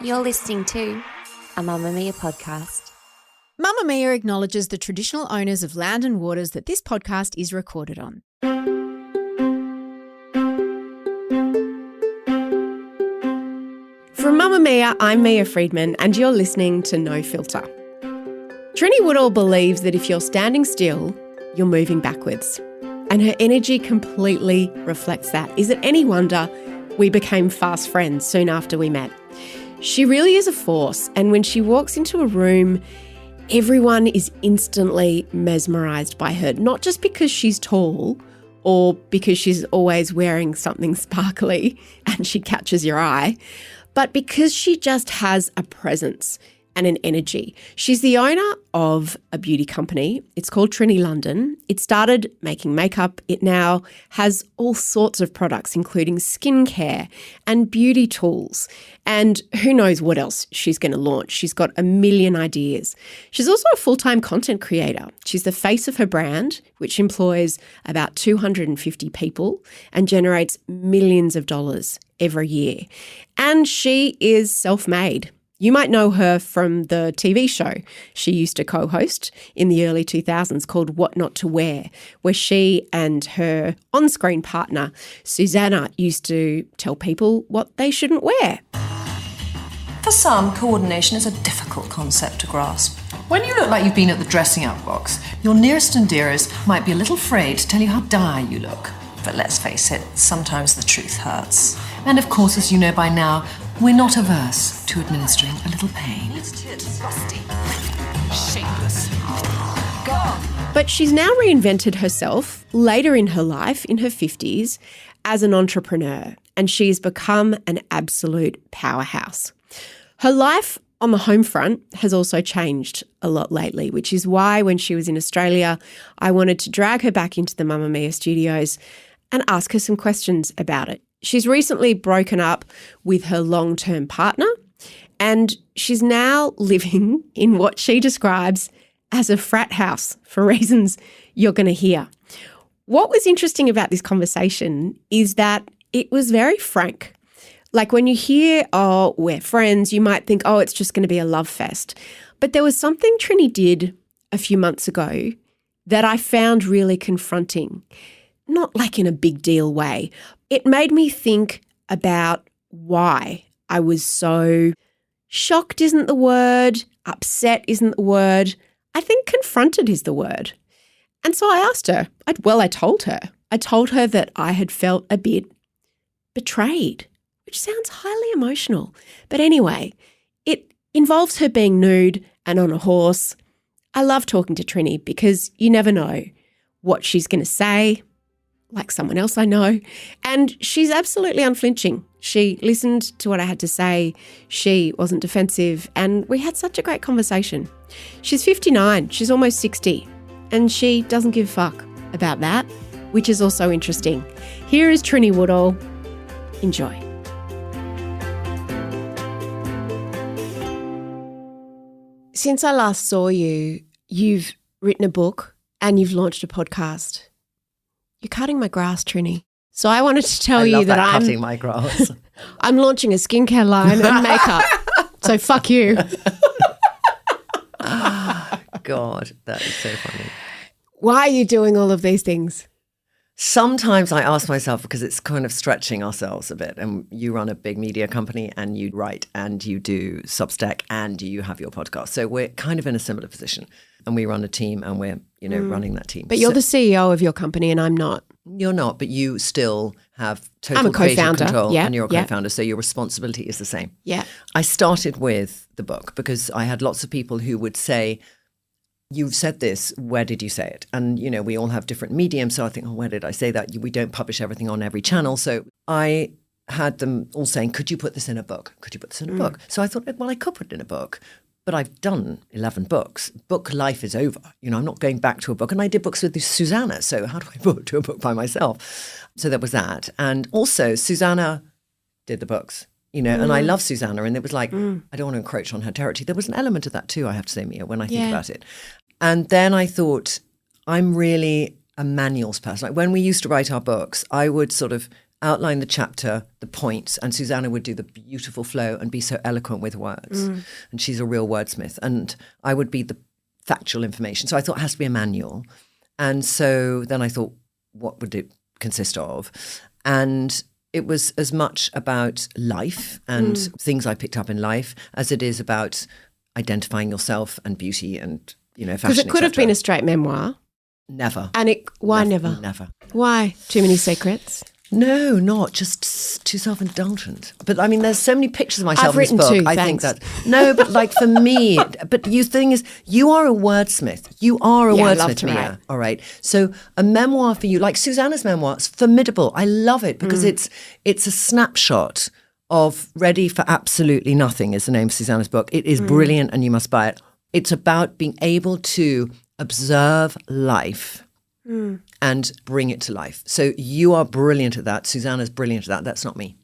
You're listening to a Mamamia podcast. Mamamia acknowledges the traditional owners of land and waters that this podcast is recorded on. From Mamamia, I'm Mia Friedman, and you're listening to No Filter. Trinny Woodall believes that if you're standing still, you're moving backwards. And her energy completely reflects that. Is it any wonder we became fast friends soon after we met? She really is a force, and when she walks into a room, everyone is instantly mesmerised by her, not just because she's tall or because she's always wearing something sparkly and she catches your eye, but because she just has a presence and an energy. She's the owner of a beauty company. It's called Trinny London. It started making makeup. It now has all sorts of products, including skincare and beauty tools. And who knows what else she's going to launch. She's got a million ideas. She's also a full-time content creator. She's the face of her brand, which employs about 250 people and generates millions of dollars every year. And she is self-made. You might know her from the TV show she used to co-host in the early 2000s called What Not to Wear, where she and her on-screen partner, Susanna, used to tell people what they shouldn't wear. For some, coordination is a difficult concept to grasp. When you look like you've been at the dressing-up box, your nearest and dearest might be a little afraid to tell you how dire you look. But let's face it, sometimes the truth hurts. And of course, as you know by now, we're not averse to administering a little pain. Shameless. But she's now reinvented herself later in her life, in her 50s, as an entrepreneur, and she's become an absolute powerhouse. Her life on the home front has also changed a lot lately, which is why when she was in Australia, I wanted to drag her back into the Mamamia studios and ask her some questions about it. She's recently broken up with her long-term partner, and she's now living in what she describes as a frat house for reasons you're going to hear. What was interesting about this conversation is that it was very frank. Like when you hear, oh, we're friends, you might think, oh, it's just going to be a love fest. But there was something Trinny did a few months ago that I found really confronting, not like in a big deal way. It made me think about why I was so shocked isn't the word, upset isn't the word. I think confronted is the word. And so I asked her, I told her. I told her that I had felt a bit betrayed, which sounds highly emotional. But anyway, it involves her being nude and on a horse. I love talking to Trinny because you never know what she's going to say, like someone else I know. And she's absolutely unflinching. She listened to what I had to say. She wasn't defensive. And we had such a great conversation. She's 59. She's almost 60. And she doesn't give a fuck about that, which is also interesting. Here is Trinny Woodall. Enjoy. Since I last saw you, you've written a book and you've launched a podcast. You're cutting my grass, Trinny. So I wanted to tell you that I'm cutting my grass. I'm launching a skincare line and makeup. So fuck you. God, that is so funny. Why are you doing all of these things? Sometimes I ask myself, because it's kind of stretching ourselves a bit, and you run a big media company and you write and you do Substack and you have your podcast. So we're kind of in a similar position, and we run a team and we're, running that team. But you're the CEO of your company and I'm not. You're not, but you still have total I'm a creative co-founder. control, Yeah, and you're a yeah. co-founder, so your responsibility is the same. Yeah. I started with the book because I had lots of people who would say, you've said this, where did you say it? And, we all have different mediums. So I think, where did I say that? We don't publish everything on every channel. So I had them all saying, could you put this in a book? Could you put this in a book? So I thought, well, I could put it in a book. But I've done 11 books. Book life is over. I'm not going back to a book. And I did books with Susanna. So how do I do a book by myself? So there was that. And also Susanna did the books. And I love Susanna. And it was like, I don't want to encroach on her territory. There was an element of that too, I have to say, Mia, when I think about it. And then I thought, I'm really a manuals person. Like when we used to write our books, I would sort of outline the chapter, the points, and Susanna would do the beautiful flow and be so eloquent with words. And she's a real wordsmith. And I would be the factual information. So I thought it has to be a manual. And so then I thought, what would it consist of? And it was as much about life and things I picked up in life as it is about identifying yourself and beauty and, you know, fashion. Because it could have been a straight memoir. Never. And why never? Never. Why? Too many secrets? No, not just too self-indulgent. But I mean, there's so many pictures of myself I've in this written book. two, I thanks. think that no, but like for me, but the thing is, you are a wordsmith. You are a I love wordsmith, to Mia. write. All right. So a memoir for you, like Susanna's memoir, it's formidable. I love it because it's a snapshot of Ready for Absolutely Nothing is the name of Susanna's book. It is brilliant and you must buy it. It's about being able to observe life and bring it to life. So you are brilliant at that. Susanna's brilliant at that. That's not me.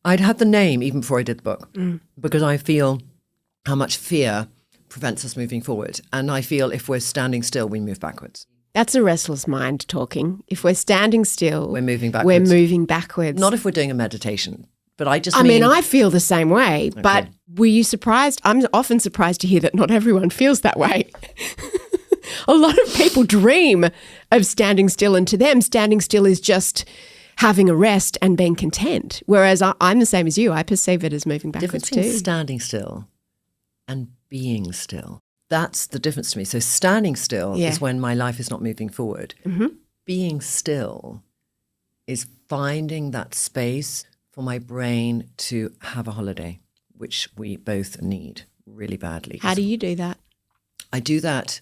I'd had the name even before I did the book because I feel how much fear prevents us moving forward. And I feel if we're standing still, we move backwards. That's a restless mind talking. If we're standing still, We're moving backwards. We're moving backwards. Not if we're doing a meditation. But I just I mean, I feel the same way. But were you surprised? I'm often surprised to hear that not everyone feels that way. A lot of people dream of standing still, and to them, standing still is just having a rest and being content. Whereas I'm the same as you. I perceive it as moving backwards difference between too. standing still and being still. That's the difference to me. So standing still is when my life is not moving forward. Being still is finding that space for my brain to have a holiday, which we both need really badly. How do you do that? I do that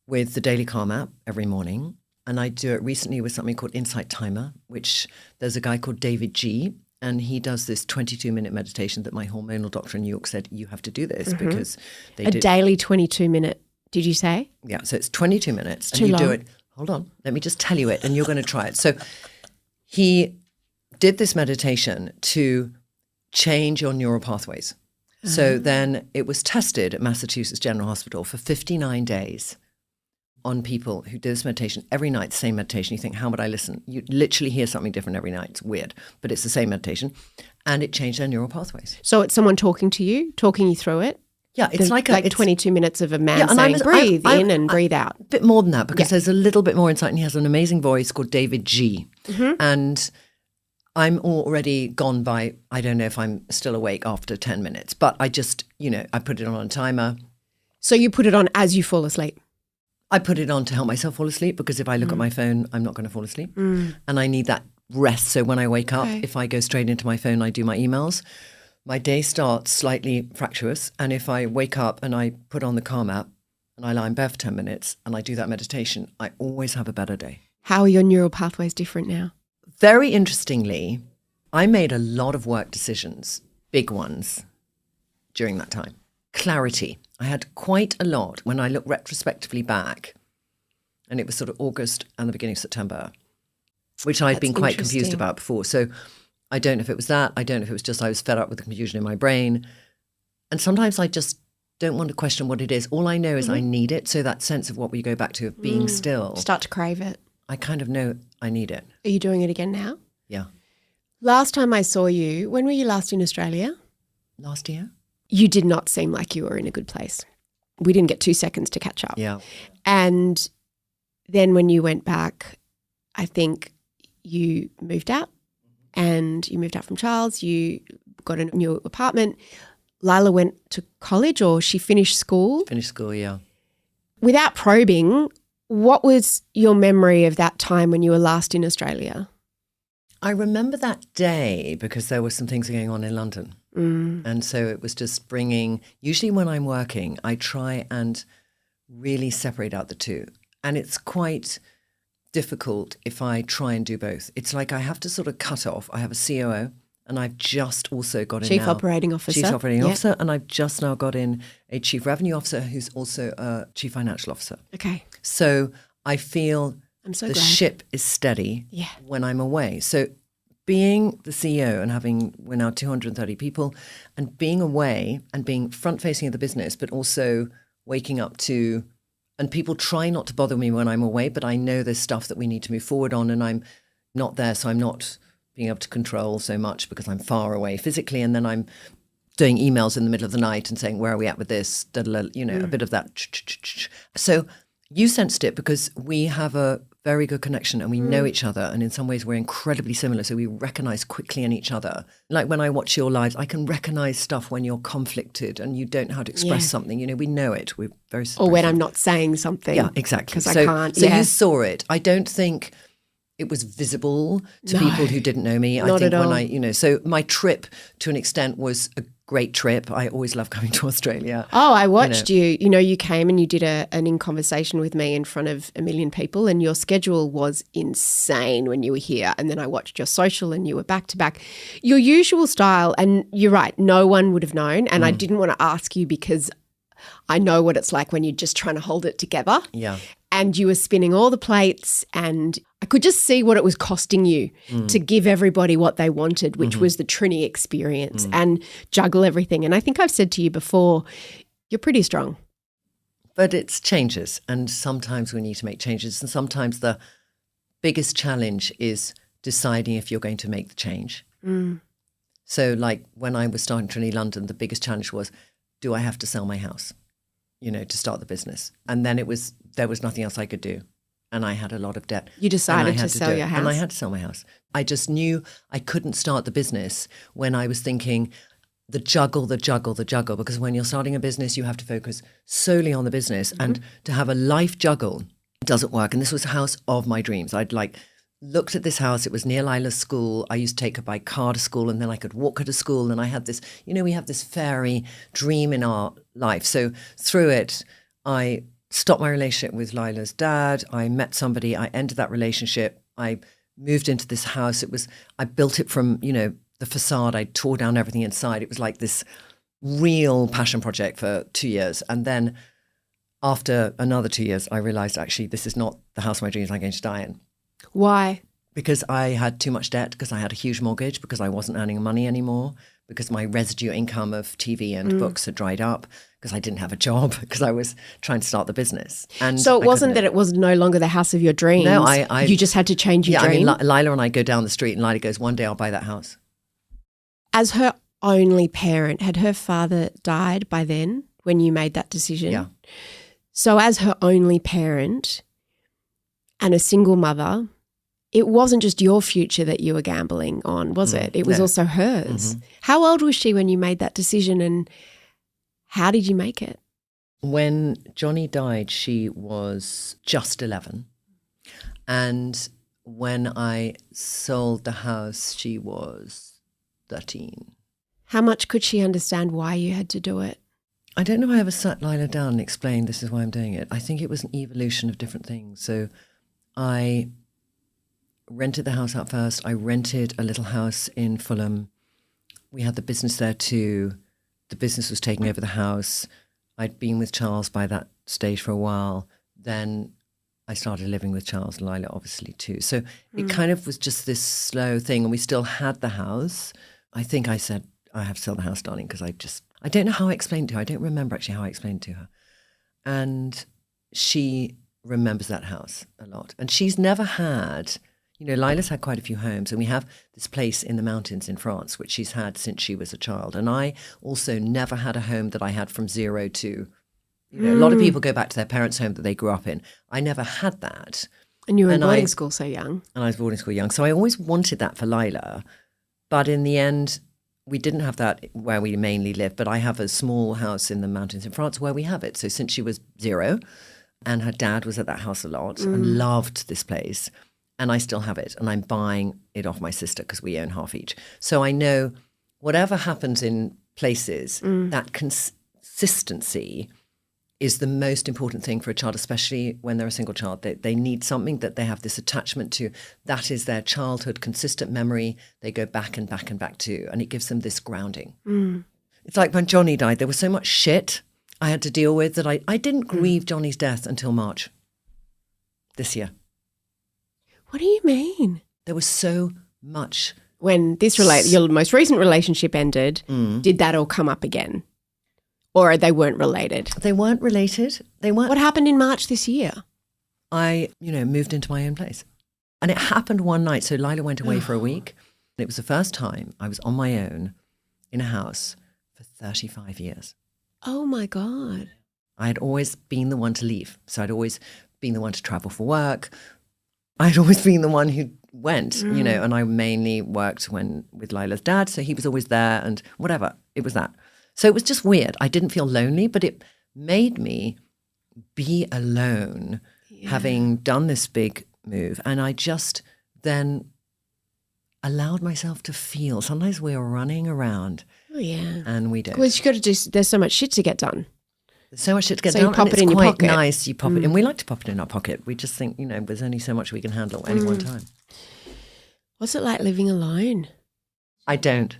with the Daily Calm app every morning. And I do it recently with something called Insight Timer, which there's a guy called David G. And he does this 22-minute meditation that my hormonal doctor in New York said, you have to do this because they did. Daily 22-minute, did you say? Yeah, so it's 22 minutes. And too you do long. it. Hold on, let me just tell you it and you're going to try it. So he did this meditation to change your neural pathways. So then it was tested at Massachusetts General Hospital for 59 days on people who did this meditation every night, the same meditation. You think, how would I listen? You literally hear something different every night. It's weird, but it's the same meditation. And it changed their neural pathways. So it's someone talking to you, talking you through it? Yeah, it's like 22 minutes of a man and saying, breathe in and breathe out. A bit more than that because there's a little bit more insight. And he has an amazing voice called David G. And I'm already gone by, I don't know if I'm still awake after 10 minutes, but I just, I put it on a timer. So you put it on as you fall asleep? I put it on to help myself fall asleep because if I look at my phone, I'm not going to fall asleep. And I need that rest. So when I wake up, if I go straight into my phone, I do my emails. My day starts slightly fractious. And if I wake up and I put on the Calm app and I lie in bed for 10 minutes and I do that meditation, I always have a better day. How are your neural pathways different now? Very interestingly, I made a lot of work decisions, big ones, during that time. Clarity. I had quite a lot when I look retrospectively back, and it was sort of August and the beginning of September, which I'd been quite confused about before. So I don't know if it was that. I don't know if it was just I was fed up with the confusion in my brain. And sometimes I just don't want to question what it is. All I know is I need it. So that sense of what we go back to of being still. Start to crave it. I kind of know I need it. Are you doing it again now? Yeah. Last time I saw you, when were you last in Australia? Last year? You did not seem like you were in a good place. We didn't get 2 seconds to catch up. Yeah. And then when you went back, I think you moved out and you moved out from Charles. You got a new apartment. Lila went to college or she finished school. Finished school, yeah. Without probing, what was your memory of that time when you were last in Australia? I remember that day because there were some things going on in London. And so it was just bringing, usually when I'm working, I try and really separate out the two. And it's quite difficult if I try and do both. It's like I have to sort of cut off. I have a COO and I've just also got in Chief Operating Officer. Chief Operating Officer. And I've just now got in a Chief Revenue Officer who's also a Chief Financial Officer. Okay. So I feel I'm so the glad. ship is steady when I'm away. So being the CEO and we're now 230 people and being away and being front facing of the business, but also waking up to, and people try not to bother me when I'm away, but I know there's stuff that we need to move forward on and I'm not there. So I'm not being able to control so much because I'm far away physically, and then I'm doing emails in the middle of the night and saying, where are we at with this? You know, a bit of that. So you sensed it because we have a very good connection and we know each other, and in some ways we're incredibly similar, so we recognize quickly in each other. Like when I watch your lives, I can recognize stuff when you're conflicted and you don't know how to express something. You know, we know it. We're very Or when I'm not saying something. Yeah, exactly. Because I can't. So you saw it. I don't think it was visible to people who didn't know me. I think when so my trip to an extent was a great trip. I always love coming to Australia. Oh, I watched you. You know, you came and you did an in conversation with me in front of 1 million people, and your schedule was insane when you were here. And then I watched your social and you were back to back. Your usual style, and you're right, no one would have known. And I didn't want to ask you because I know what it's like when you're just trying to hold it together. Yeah. And you were spinning all the plates, and I could just see what it was costing you to give everybody what they wanted, which was the Trinny experience, and juggle everything. And I think I've said to you before, you're pretty strong. But it's changes, and sometimes we need to make changes, and sometimes the biggest challenge is deciding if you're going to make the change. So like when I was starting Trinny London, the biggest challenge was, do I have to sell my house, you know, to start the business? And then there was nothing else I could do. And I had a lot of debt. You decided to sell your house? And I had to sell my house. I just knew I couldn't start the business when I was thinking the juggle, because when you're starting a business, you have to focus solely on the business, and to have a life juggle doesn't work. And this was a house of my dreams. I'd looked at this house. It was near Lila's school. I used to take her by car to school, and then I could walk her to school. And I had this, you know, we have this fairy dream in our life. So through it, I stopped my relationship with Lila's dad. I met somebody. I ended that relationship. I moved into this house. I built it from, you know, the facade. I tore down everything inside. It was like this real passion project for 2 years. And then after another 2 years, I realized actually this is not the house of my dreams I'm going to die in. Why? Because I had too much debt, because I had a huge mortgage, because I wasn't earning money anymore, because my residue income of TV and books had dried up, because I didn't have a job, because I was trying to start the business. And so it wasn't that it was no longer the house of your dreams. No, you just had to change your dream. I mean, Lila and I go down the street, and Lila goes, one day I'll buy that house. As her only parent, had her father died by then when you made that decision? Yeah. So as her only parent and a single mother, it wasn't just your future that you were gambling on, was it? It was also hers. How old was she when you made that decision, and how did you make it? When Johnny died, she was just 11. And when I sold the house, she was 13. How much could she understand why you had to do it? I don't know if I ever sat Lila down and explained this is why I'm doing it. I think it was an evolution of different things. So I rented the house out first. I rented a little house in Fulham. We had the business there too. The business was taking over the house. I'd been with Charles by that stage for a while. Then I started living with Charles and Lila obviously too. So it kind of was just this slow thing, and we still had the house. I think I said, I have to sell the house, darling, because I don't know how I explained it to her. I don't remember actually how I explained it to her. And she remembers that house a lot. And she's never had, you know, Lila's had quite a few homes, and we have this place in the mountains in France, which she's had since she was a child. And I also never had a home that I had from zero to, you know, a lot of people go back to their parents' home that they grew up in. I never had that. And you were in boarding school so young. And I was boarding school young. So I always wanted that for Lila. But in the end, we didn't have that where we mainly live. But I have a small house in the mountains in France where we have it. So since she was 0, and her dad was at that house a lot and loved this place, and I still have it, and I'm buying it off my sister because we own half each. So I know whatever happens in places, that consistency is the most important thing for a child, especially when they're a single child. They need something that they have this attachment to. That is their childhood consistent memory. They go back and back and back to, and it gives them this grounding. It's like when Johnny died, there was so much shit I had to deal with that I didn't grieve Johnny's death until March this year. What do you mean? There was so much. When your most recent relationship ended, did that all come up again? Or they weren't related? They weren't related. They weren't. What happened in March this year? I, moved into my own place. And it happened one night. So Lila went away for a week. It was the first time I was on my own in a house for 35 years. Oh my God. I had always been the one to leave. So I'd always been the one to travel for work. I'd always been the one who went, and I mainly worked with Lila's dad. So he was always there and whatever. It was that. So it was just weird. I didn't feel lonely, but it made me be alone, having done this big move. And I just then allowed myself to feel. Sometimes we're running around. Oh, yeah. And we don't. Well, you got to do, there's so much shit to get done. There's so much shit to get so done. You pop and it in it's your quite pocket. nice. You pop it, and we like to pop it in our pocket. We just think, there's only so much we can handle at any one time. What's it like living alone? I don't.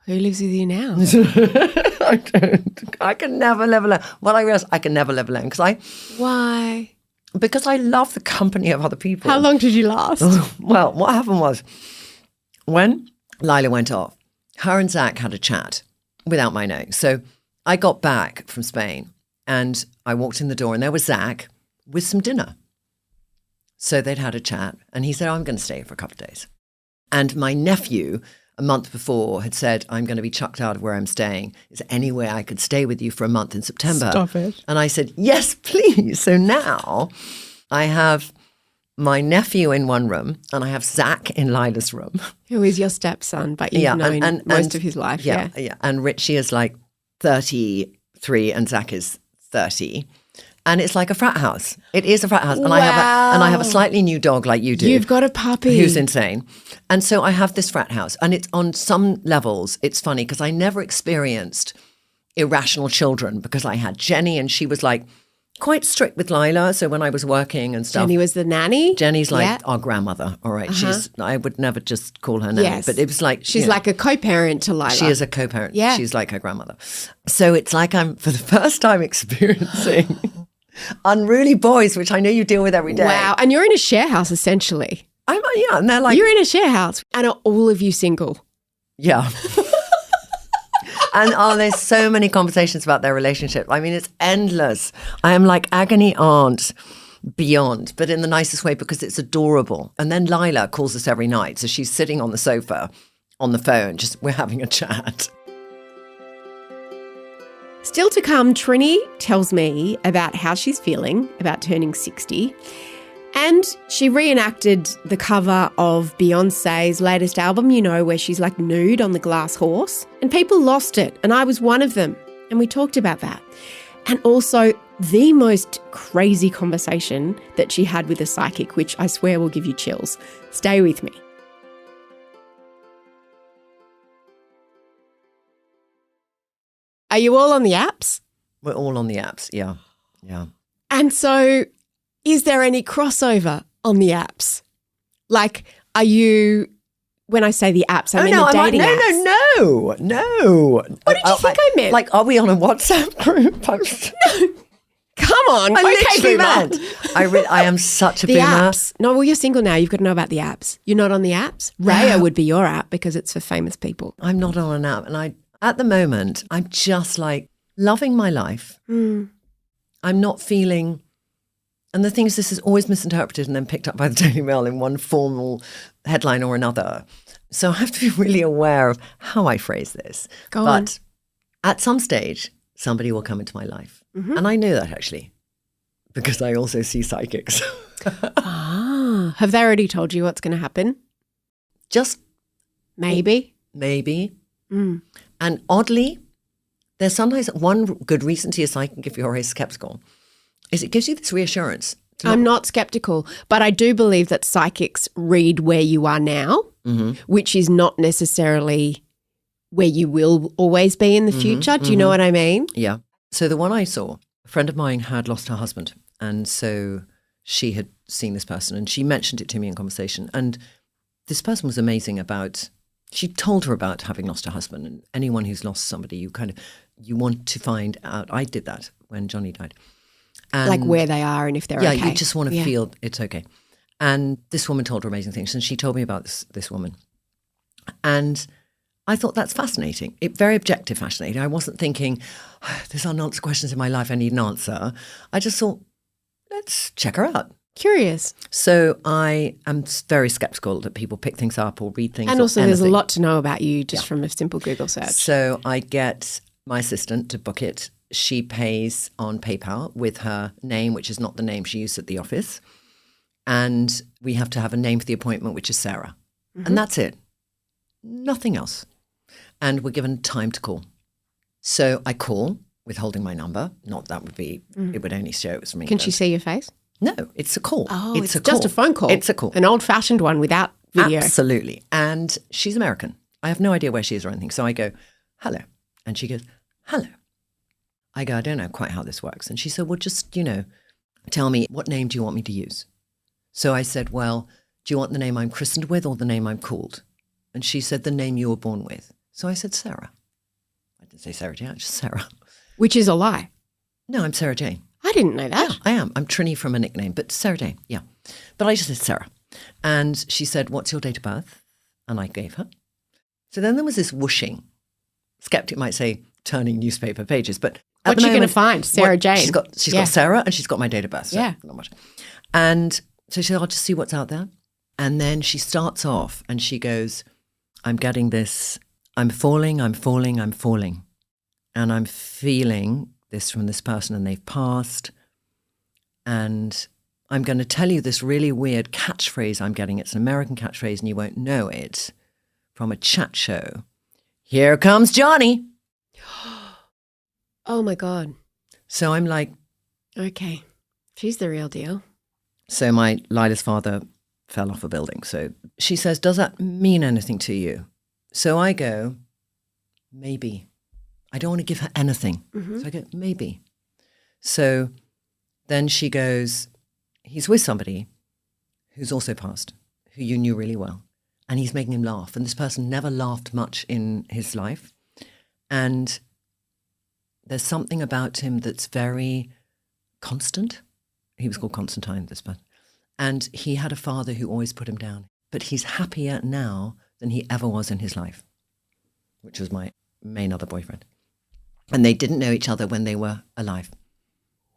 Who lives with you now? I don't. I can never live alone. Well, I realize I can never live alone Why? because I love the company of other people. How long did you last? Well, what happened was when Lila went off, her and Zach had a chat without my knowing. So I got back from Spain and I walked in the door and there was Zach with some dinner. So they'd had a chat and he said, I'm going to stay for a couple of days. And my nephew, a month before, had said, I'm going to be chucked out of where I'm staying. Is there any way I could stay with you for a month in September? Stop it. And I said, yes, please. So now I have my nephew in one room and I have Zach in Lila's room. Who is your stepson, but you've known most of his life. Yeah. And Richie is like 33 and Zach is 30. And it's like a frat house. It is a frat house. And Wow. I have a slightly new dog like you do. You've got a puppy. Who's insane. And so I have this frat house. And it's on some levels, it's funny because I never experienced irrational children because I had Jenny and she was like quite strict with Lila. So when I was working and stuff. Jenny was the nanny? Jenny's like our grandmother. All right. I would never just call her nanny. Yes. But it was like. She's like a co-parent to Lila. She is a co-parent. Yeah. She's like her grandmother. So it's like I'm for the first time experiencing unruly boys, which I know you deal with every day. Wow. And you're in a share house, essentially. And they're like. You're in a share house. And are all of you single? Yeah. And there's so many conversations about their relationship. I mean, it's endless. I am like agony aunt beyond, but in the nicest way because it's adorable. And then Lila calls us every night. So she's sitting on the sofa on the phone, we're having a chat. Still to come, Trinny tells me about how she's feeling about turning 60. And she reenacted the cover of Beyonce's latest album, where she's like nude on the glass horse. And people lost it. And I was one of them. And we talked about that. And also the most crazy conversation that she had with a psychic, which I swear will give you chills. Stay with me. Are you all on the apps? We're all on the apps. Yeah. Yeah. And so is there any crossover on the apps? Like, are you, when I say the apps, I mean the dating apps. No. What did you think I meant? Like, are we on a WhatsApp group? Come on. I okay, literally boomer. meant. I am such a The boomer. apps. No, well, you're single now. You've got to know about the apps. You're not on the apps? Raya would be your app because it's for famous people. I'm not on an app. And at the moment, I'm just like loving my life. I'm not feeling. And the thing is, this is always misinterpreted and then picked up by the Daily Mail in one formal headline or another. So I have to be really aware of how I phrase this. But at some stage, somebody will come into my life. And I know that actually, because I also see psychics. Have they already told you what's going to happen? Just maybe. And oddly, there's sometimes one good reason to your psychic if you're always skeptical is it gives you this reassurance. I'm not skeptical, but I do believe that psychics read where you are now, which is not necessarily where you will always be in the future. Do you know what I mean? Yeah. So the one I saw, a friend of mine had lost her husband. And so she had seen this person and she mentioned it to me in conversation. And this person was amazing she told her about having lost her husband. And anyone who's lost somebody, you want to find out. I did that when Johnny died. And like where they are and if they're okay. Yeah, you just want to feel it's okay. And this woman told her amazing things. And she told me about this woman. And I thought that's fascinating. Very objective, fascinating. I wasn't thinking, there's unanswered questions in my life, I need an answer. I just thought, let's check her out. Curious. So I am very skeptical that people pick things up or read things. And or also there's a anything. lot to know about you just from a simple Google search. So I get my assistant to book it. She pays on PayPal with her name, which is not the name she used at the office. And we have to have a name for the appointment, which is Sarah. And that's it. Nothing else. And we're given time to call. So I call, withholding my number. Not that would be, it would only show it was me. Can she see your face? No, it's a call. Oh, it's a just call. a phone call. It's a call. An old-fashioned one without video. Absolutely. And she's American. I have no idea where she is or anything. So I go, hello. And she goes, hello. I go, I don't know quite how this works. And she said, well, just, tell me, what name do you want me to use? So I said, well, do you want the name I'm christened with or the name I'm called? And she said, the name you were born with. So I said, Sarah. I didn't say Sarah Jane, just Sarah. Which is a lie. No, I'm Sarah Jane. I didn't know that. Yeah, I am. I'm Trinny from a nickname, but Sarah Jane, yeah. But I just said Sarah. And she said, what's your date of birth? And I gave her. So then there was this whooshing. Skeptic might say turning newspaper pages, but at What's the she going to moment, find? Sarah Jane. She's got Sarah and she's got my date of birth. So Yeah. not much. And so she said, I'll just see what's out there. And then she starts off and she goes, I'm getting this, I'm falling. And I'm feeling this from this person and they've passed. And I'm going to tell you this really weird catchphrase I'm getting. It's an American catchphrase and you won't know it, from a chat show. Here comes Johnny. Oh, my God. So I'm like, Okay. She's the real deal. so my Lila's father fell off a building. So she says, does that mean anything to you? So I go, maybe. I don't want to give her anything. So I go, maybe. So then she goes, he's with somebody who's also passed, who you knew really well. And he's making him laugh. And this person never laughed much in his life. And there's something about him that's very constant. He was called Constantine, this person. And he had a father who always put him down. But he's happier now than he ever was in his life, which was my main other boyfriend. And they didn't know each other when they were alive.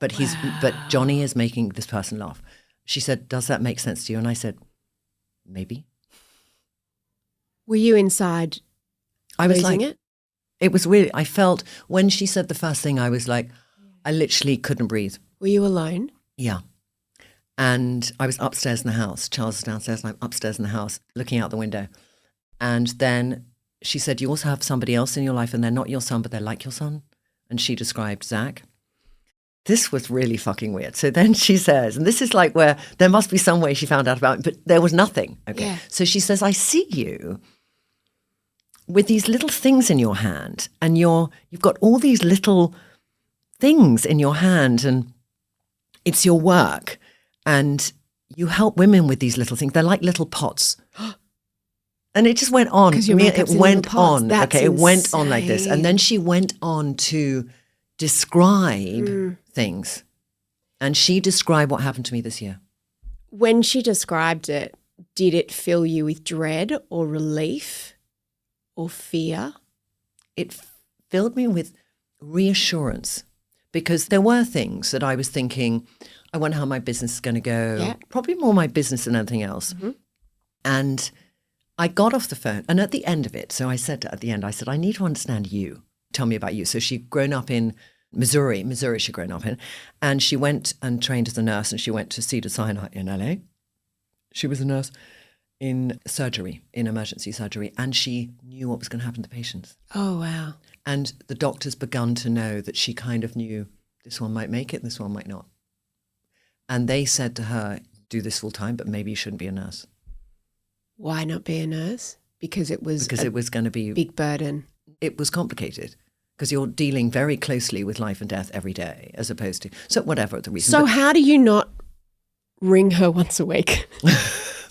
But but Johnny is making this person laugh. She said, does that make sense to you? And I said, maybe. Were you inside I was losing like, it? it was weird. I felt, when she said the first thing, I was like, I literally couldn't breathe. Were you alone? Yeah. And I was upstairs in the house. Charles is downstairs and I'm upstairs in the house looking out the window. And then she said, you also have somebody else in your life and they're not your son, but they're like your son. And she described Zach. This was really fucking weird. So then she says, and this is like where there must be some way she found out about it, but there was nothing. Okay. Yeah. So she says, I see you with these little things in your hand and you've got all these little things in your hand and it's your work and you help women with these little things. They're like little pots. And it just went on. 'Cause your makeup's It in went little pots. on. That's Okay, it went on like this. insane. And then she went on to describe things. And she described what happened to me this year. When she described it, did it fill you with dread or relief or fear? It filled me with reassurance because there were things that I was thinking, I wonder how my business is going to go. Yeah. Probably more my business than anything else. And I got off the phone and at the end of it, so I said at the end, I said, I need to understand you. Tell me about you. So she'd grown up in Missouri she'd grown up in, and she went and trained as a nurse and she went to Cedars-Sinai in LA. She was a nurse in surgery, in emergency surgery, and she knew what was going to happen to patients. Oh, wow. And the doctors begun to know that she kind of knew this one might make it, this one might not. And they said to her, do this full time, but maybe you shouldn't be a nurse. Why not be a nurse? Because it was Because it was going to be, big burden. it was complicated. Because you're dealing very closely with life and death every day, as opposed to, so whatever the reason. So But- how do you not ring her once a week?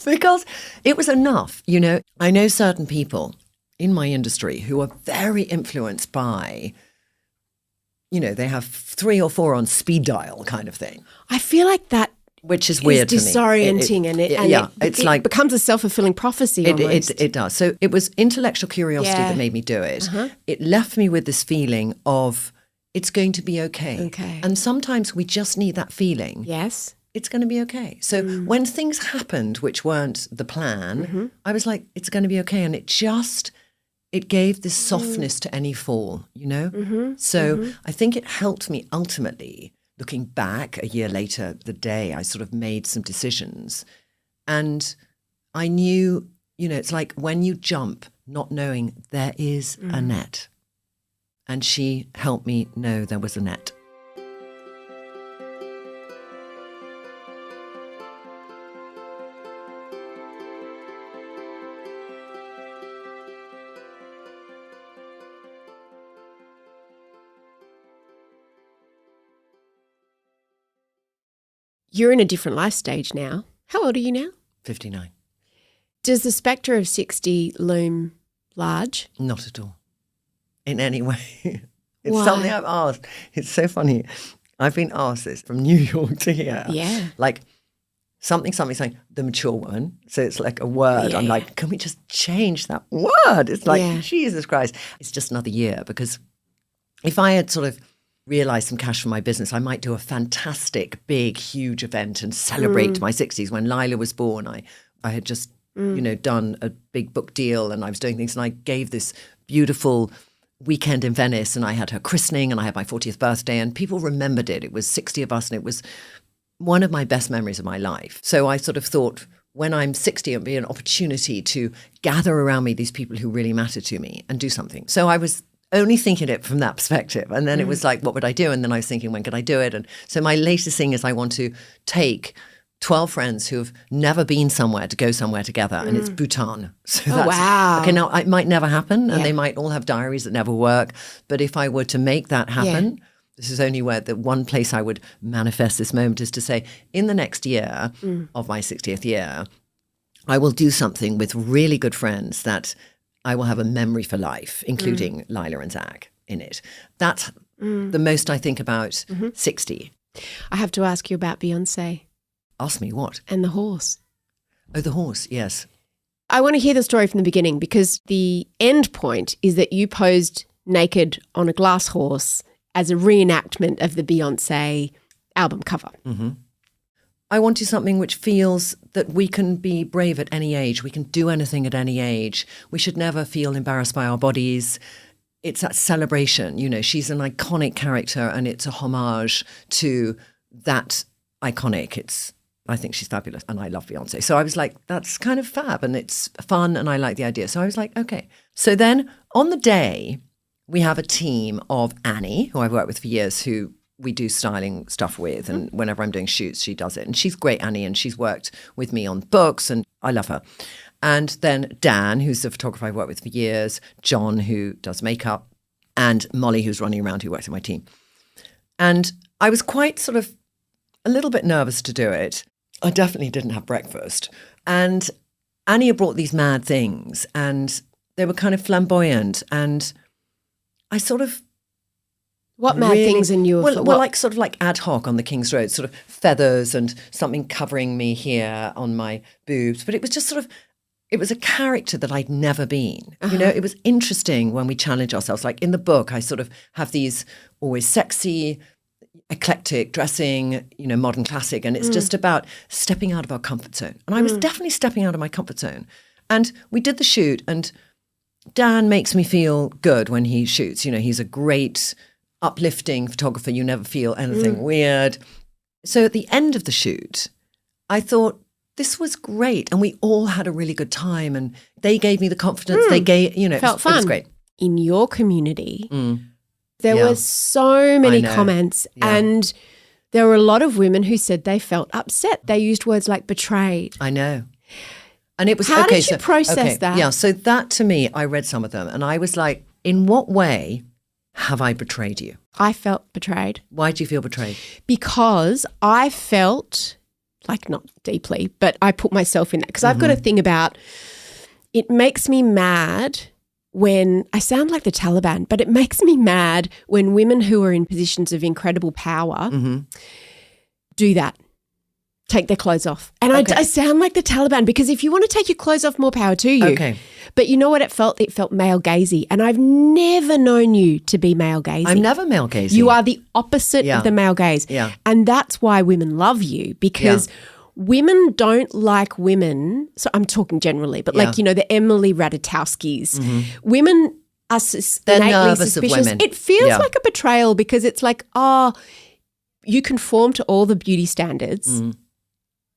because it was enough. You know, I know certain people in my industry who are very influenced by, they have 3 or 4 on speed dial kind of thing, I feel like that which is weird to me. disorienting and it's it like becomes a self-fulfilling prophecy almost. it does. So it was intellectual curiosity Yeah. that made me do it. It left me with this feeling of it's going to be okay. Okay. And sometimes we just need that feeling. Yes. it's going to be okay. So when things happened which weren't the plan, I was like, it's going to be okay. And it gave this softness to any fall, you know? So I think it helped me ultimately, looking back a year later, the day I sort of made some decisions. And I knew, you know, it's like when you jump, not knowing there is a net. And she helped me know there was a net. You're in a different life stage now. How old are you now? 59. Does the spectre of 60 loom large? Not at all. In any way. It's Why? something I've asked. It's so funny. I've been asked this from New York to here. Yeah. Like something, the mature one. So it's like a word. Yeah, I'm like, can we just change that word? It's like, Yeah. Jesus Christ. It's just another year, because if I had sort of realised some cash from my business, I might do a fantastic, big, huge event and celebrate my 60s. When Lila was born, I had just, you know, done a big book deal and I was doing things, and I gave this beautiful weekend in Venice, and I had her christening and I had my 40th birthday, and people remembered it. It was 60 of us and it was one of my best memories of my life. So I sort of thought, when I'm 60, it'll be an opportunity to gather around me these people who really matter to me and do something. So I was only thinking it from that perspective. And then it was like, what would I do? And then I was thinking, when could I do it? And so my latest thing is I want to take 12 friends who have never been somewhere to go somewhere together, and it's Bhutan. So Oh, wow. Okay, now it might never happen, and Yeah. they might all have diaries that never work. But if I were to make that happen, this is only where the one place I would manifest this moment is to say, in the next year of my 60th year, I will do something with really good friends that I will have a memory for life, including Lila and Zach in it. That's the most I think about 60. I have to ask you about Beyonce Ask me what? and the horse. Oh, the horse, yes. I want to hear the story from the beginning, because the end point is that you posed naked on a glass horse as a reenactment of the Beyonce album cover. I wanted something which feels that we can be brave at any age. We can do anything at any age. We should never feel embarrassed by our bodies. It's that celebration. You know, she's an iconic character, and it's a homage to that iconic. I think she's fabulous, and I love Beyonce. So I was like, that's kind of fab, and it's fun, and I like the idea. So I was like, okay. So then on the day, we have a team of Annie, who I've worked with for years, who we do styling stuff with, and whenever I'm doing shoots, she does it. And she's great, Annie, and she's worked with me on books, and I love her. And then Dan, who's the photographer I've worked with for years, John, who does makeup, and Molly, who's running around, who works in my team. And I was quite sort of a little bit nervous to do it. I definitely didn't have breakfast. And Annie had brought these mad things, and they were kind of flamboyant, and I sort of What mad really- things in you? Well, like sort of like ad hoc on the King's Road, sort of feathers and something covering me here on my boobs. But it was just sort of, it was a character that I'd never been. You know, it was interesting when we challenge ourselves. Like in the book, I sort of have these always sexy, eclectic dressing, you know, modern classic. And it's just about stepping out of our comfort zone. And I was definitely stepping out of my comfort zone. And we did the shoot, and Dan makes me feel good when he shoots. You know, he's a great uplifting photographer. You never feel anything weird. So at the end of the shoot, I thought, this was great. And we all had a really good time. And they gave me the confidence. They gave, you know, Felt it was fun. great. In your community, there Yeah. were so many know. comments, Yeah. and there were a lot of women who said they felt upset. They used words like betrayed. I know. And it was, How okay, did you process that? Yeah, so that to me, I read some of them and I was like, in what way have I betrayed you? I felt betrayed Why do you feel betrayed? because I felt, like not deeply, but I put myself in that, because I've got a thing about, it makes me mad when, I sound like the Taliban, but it makes me mad when women who are in positions of incredible power do that take their clothes off. And Okay. I sound like the Taliban because if you want to take your clothes off, more power to you. Okay. But you know what it felt? It felt male gazy. And I've never known you to be male gazy. I'm never male gazing. You are the opposite Yeah. of the male gaze. Yeah. And that's why women love you because women don't like women. So I'm talking generally, but like, the Emily Ratajkowskis. Women are They're innately nervous of suspicious. women. It feels Yeah. like a betrayal because it's like, you conform to all the beauty standards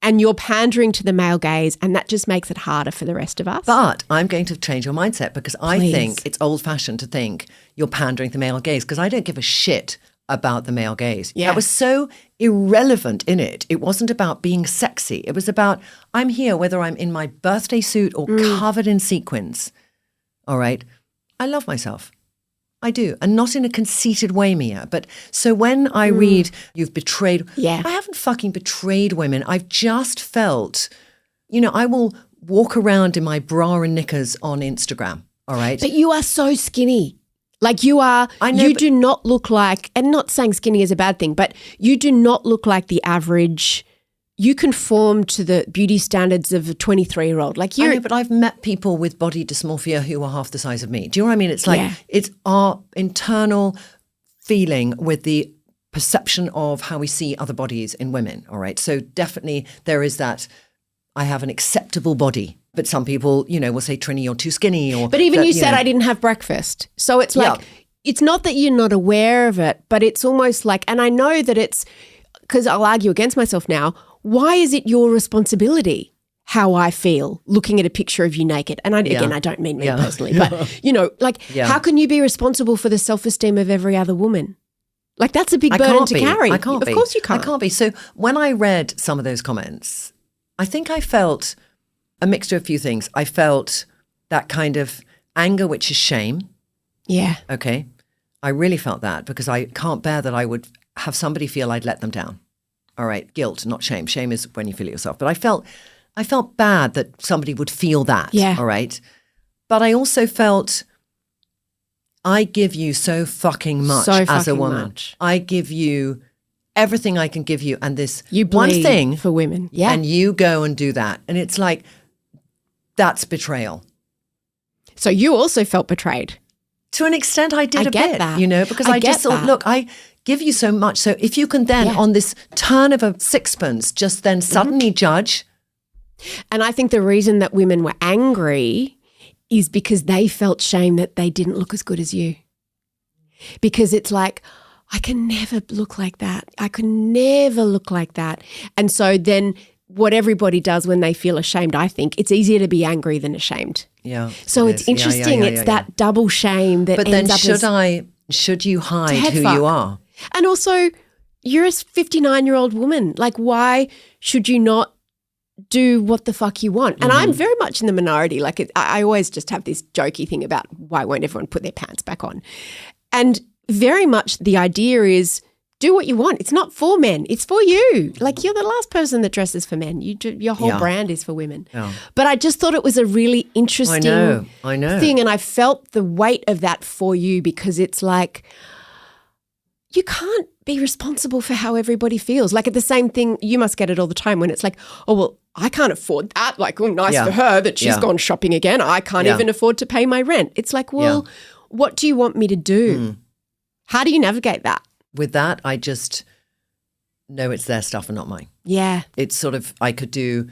and you're pandering to the male gaze and that just makes it harder for the rest of us. But I'm going to change your mindset because I Please. think it's old-fashioned to think you're pandering to the male gaze because I don't give a shit about the male gaze. Yeah. That was so irrelevant in it. It wasn't about being sexy. It was about I'm here whether I'm in my birthday suit or covered in sequins. All right? I love myself. I do. And not in a conceited way, Mia. But so when I read you've betrayed, Yeah. I haven't fucking betrayed women. I've just felt, I will walk around in my bra and knickers on Instagram. All right. But you are so skinny. Like you are, I know, you but- do not look like, and not saying skinny is a bad thing, but you do not look like the average. You conform to the beauty standards of a 23-year-old. Like I you're, know, but I've met people with body dysmorphia who are half the size of me. Do you know what I mean? It's like it's our internal feeling with the perception of how we see other bodies in women. All right. So definitely there is that I have an acceptable body. But some people, will say, Trinny, you're too skinny. Or but even that, you said I didn't have breakfast. So it's like, it's not that you're not aware of it, but it's almost like, and I know that it's, because I'll argue against myself now, why is it your responsibility how I feel looking at a picture of you naked? And again, I don't mean me personally, but how can you be responsible for the self-esteem of every other woman? Like that's a big burden to carry. I can't be. Of course you can't. I can't be. So when I read some of those comments, I think I felt a mixture of a few things. I felt that kind of anger, which is shame. Yeah. Okay. I really felt that because I can't bear that I would have somebody feel I'd let them down. All right. Guilt, not shame. Shame is when you feel it yourself. But I felt bad that somebody would feel that. Yeah. All right. But I also felt I give you so fucking much as a woman. Much. I give you everything I can give you. And this You one bleed thing for women. Yeah. and you go and do that. And it's like, that's betrayal. So you also felt betrayed. To an extent, I did I a get bit, that. because I I just get thought, that. look, I give you so much. So if you can then, on this turn of a sixpence, just then suddenly judge. And I think the reason that women were angry is because they felt shame that they didn't look as good as you. Because it's like, I can never look like that. I can never look like that. And so then what everybody does when they feel ashamed, I think, it's easier to be angry than ashamed. Yeah. So it it's is. Yeah, interesting. yeah, It's yeah. that double shame that But ends then up should you hide head who fuck. you are? And also, you're a 59-year-old woman. Like, why should you not do what the fuck you want? And I'm very much in the minority. Like, I always just have this jokey thing about why won't everyone put their pants back on? And very much the idea is do what you want. It's not for men. It's for you. Like, you're the last person that dresses for men. Your whole brand is for women. Yeah. But I just thought it was a really interesting I know. thing. And I felt the weight of that for you because it's like, you can't be responsible for how everybody feels. Like, at the same thing, you must get it all the time when it's like, oh, well, I can't afford that. Like, oh, nice for her that she's gone shopping again. I can't even afford to pay my rent. It's like, well, what do you want me to do? How do you navigate that? With that, I just know it's their stuff and not mine. Yeah. It's sort of, I could do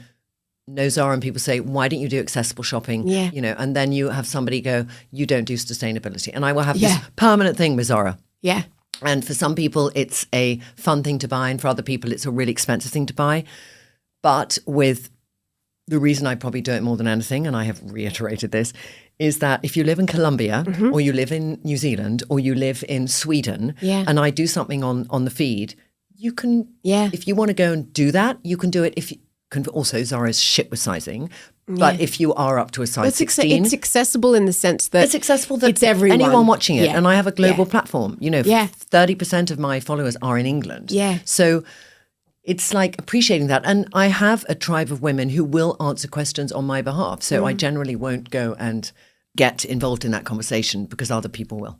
no Zara and people say, why don't you do accessible shopping? Yeah. And then you have somebody go, you don't do sustainability. And I will have this permanent thing with Zara. Yeah. And for some people, it's a fun thing to buy. And for other people, it's a really expensive thing to buy. But with the reason I probably do it more than anything, and I have reiterated this, is that if you live in Colombia or you live in New Zealand or you live in Sweden and I do something on the feed, you can, if you want to go and do that, you can do it. If you can, also Zara's shit with sizing. But if you are up to a size 16. It's accessible in the sense that It's accessible that it's everyone. anyone watching it. Yeah. And I have a global platform. 30% of my followers are in England. Yeah. So it's like appreciating that. And I have a tribe of women who will answer questions on my behalf. So I generally won't go and get involved in that conversation because other people will.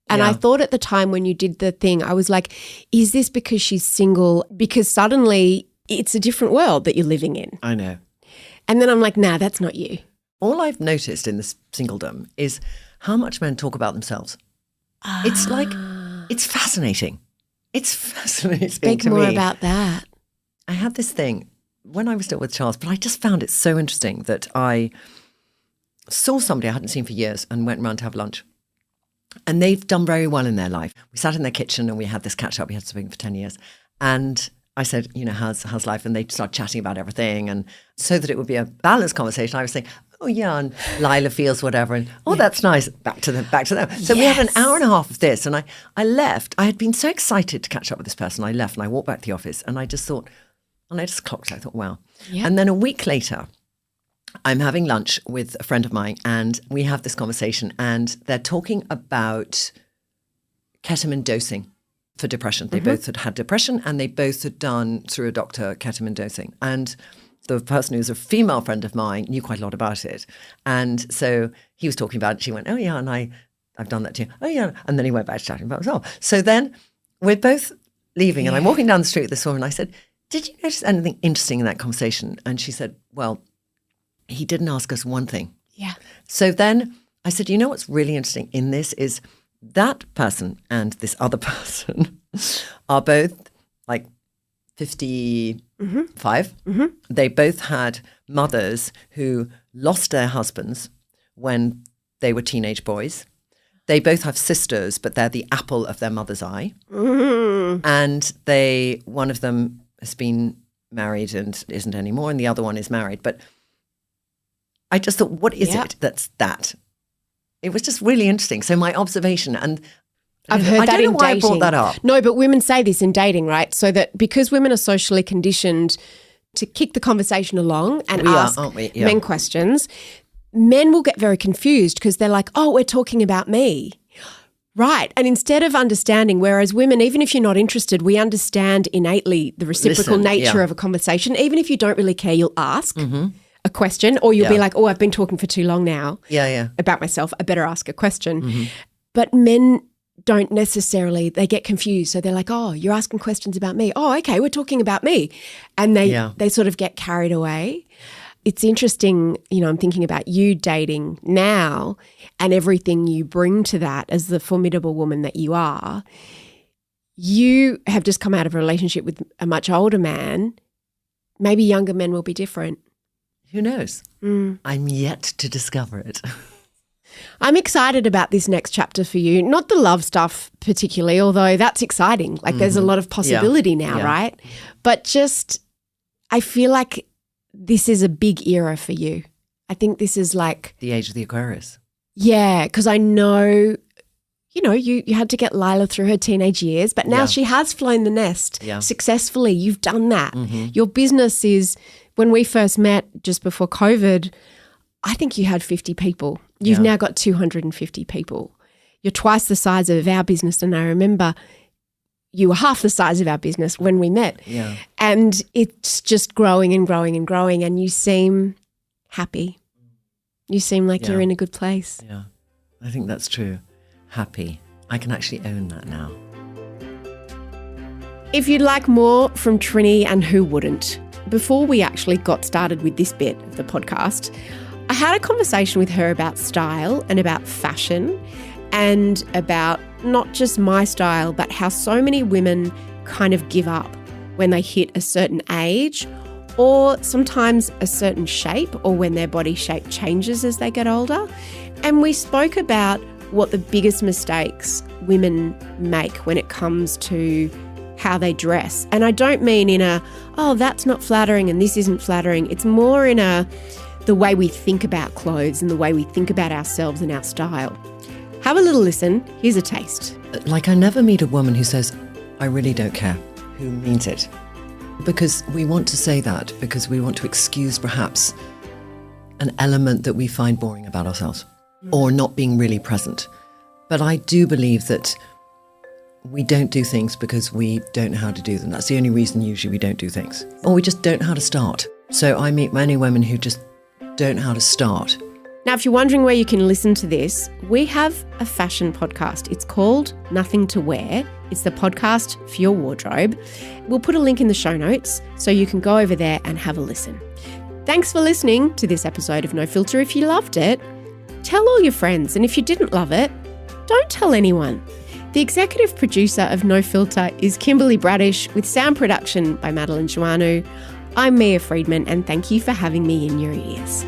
And Yeah. I thought at the time when you did the thing, I was like, is this because she's single? Because suddenly it's a different world that you're living in. I know. And then I'm like, nah, that's not you. All I've noticed in this singledom is how much men talk about themselves. It's like, it's fascinating. It's fascinating Speak to more me. about that. I had this thing when I was still with Charles, but I just found it so interesting that I saw somebody I hadn't seen for years and went round to have lunch. And they've done very well in their life. We sat in their kitchen and we had this catch up. We had spoken for 10 years. And I said, how's life? And they started chatting about everything. And so that it would be a balanced conversation, I was saying, oh yeah, and Lila feels whatever. And that's nice. Back to them. So we had an hour and a half of this. And I left. I had been so excited to catch up with this person. I left and I walked back to the office and I just thought, and I just clocked. I thought, wow. Yep. And then a week later, I'm having lunch with a friend of mine and we have this conversation and they're talking about ketamine dosing for depression. They both had depression and they both had done through a doctor ketamine dosing. And the person who's a female friend of mine knew quite a lot about it. And so he was talking about it. She went, oh yeah, and I've done that too. Oh yeah. And then he went back to chatting about it as well. So then we're both leaving and I'm walking down the street with this woman and I said, did you notice anything interesting in that conversation? And she said, well, he didn't ask us one thing. Yeah. So then I said, you know what's really interesting in this is that person and this other person are both like 55. Mm-hmm. They both had mothers who lost their husbands when they were teenage boys. They both have sisters, but they're the apple of their mother's eye. Mm-hmm. And one of them has been married and isn't anymore, and the other one is married. But I just thought, what is it that's that? It was just really interesting. So my observation, and I've heard that in dating. I don't know why I brought that up. No, but women say this in dating, right? So that because women are socially conditioned to kick the conversation along and ask men questions, men will get very confused because they're like, oh, we're talking about me. Right. And instead of understanding, whereas women, even if you're not interested, we understand innately the reciprocal nature of a conversation. Even if you don't really care, you'll ask a question or you'll be like, oh, I've been talking for too long now about myself. I better ask a question. Mm-hmm. But men don't necessarily, they get confused. So they're like, oh, you're asking questions about me. Oh, okay, we're talking about me. And they sort of get carried away. It's interesting, I'm thinking about you dating now and everything you bring to that as the formidable woman that you are. You have just come out of a relationship with a much older man. Maybe younger men will be different. Who knows? I'm yet to discover it. I'm excited about this next chapter for you. Not the love stuff particularly, although that's exciting. Like there's a lot of possibility now, right? But just I feel like this is a big era for you. I think this is like the age of the Aquarius. Yeah, because I know, you had to get Lila through her teenage years, but now she has flown the nest successfully. You've done that. Mm-hmm. Your business is, when we first met just before COVID, I think you had 50 people. You've now got 250 people. You're twice the size of our business. And I remember you were half the size of our business when we met. Yeah. And it's just growing and growing and growing, and you seem happy. You seem like you're in a good place. Yeah, I think that's true. Happy. I can actually own that now. If you'd like more from Trinny, and who wouldn't, before we actually got started with this bit of the podcast, I had a conversation with her about style and about fashion and about not just my style, but how so many women kind of give up when they hit a certain age or sometimes a certain shape or when their body shape changes as they get older. And we spoke about what the biggest mistakes women make when it comes to how they dress. And I don't mean in a, oh, that's not flattering and this isn't flattering. It's more in the way we think about clothes and the way we think about ourselves and our style. Have a little listen. Here's a taste. Like, I never meet a woman who says, I really don't care, who means it. Because we want to say that, because we want to excuse perhaps an element that we find boring about ourselves or not being really present. But I do believe that we don't do things because we don't know how to do them. That's the only reason usually we don't do things. Or we just don't know how to start. So I meet many women who just don't know how to start. Now, if you're wondering where you can listen to this, we have a fashion podcast. It's called Nothing to Wear. It's the podcast for your wardrobe. We'll put a link in the show notes so you can go over there and have a listen. Thanks for listening to this episode of No Filter. If you loved it, tell all your friends. And if you didn't love it, don't tell anyone. The executive producer of No Filter is Kimberly Bradish, with sound production by Madeline Joannou. I'm Mia Friedman, and thank you for having me in your ears.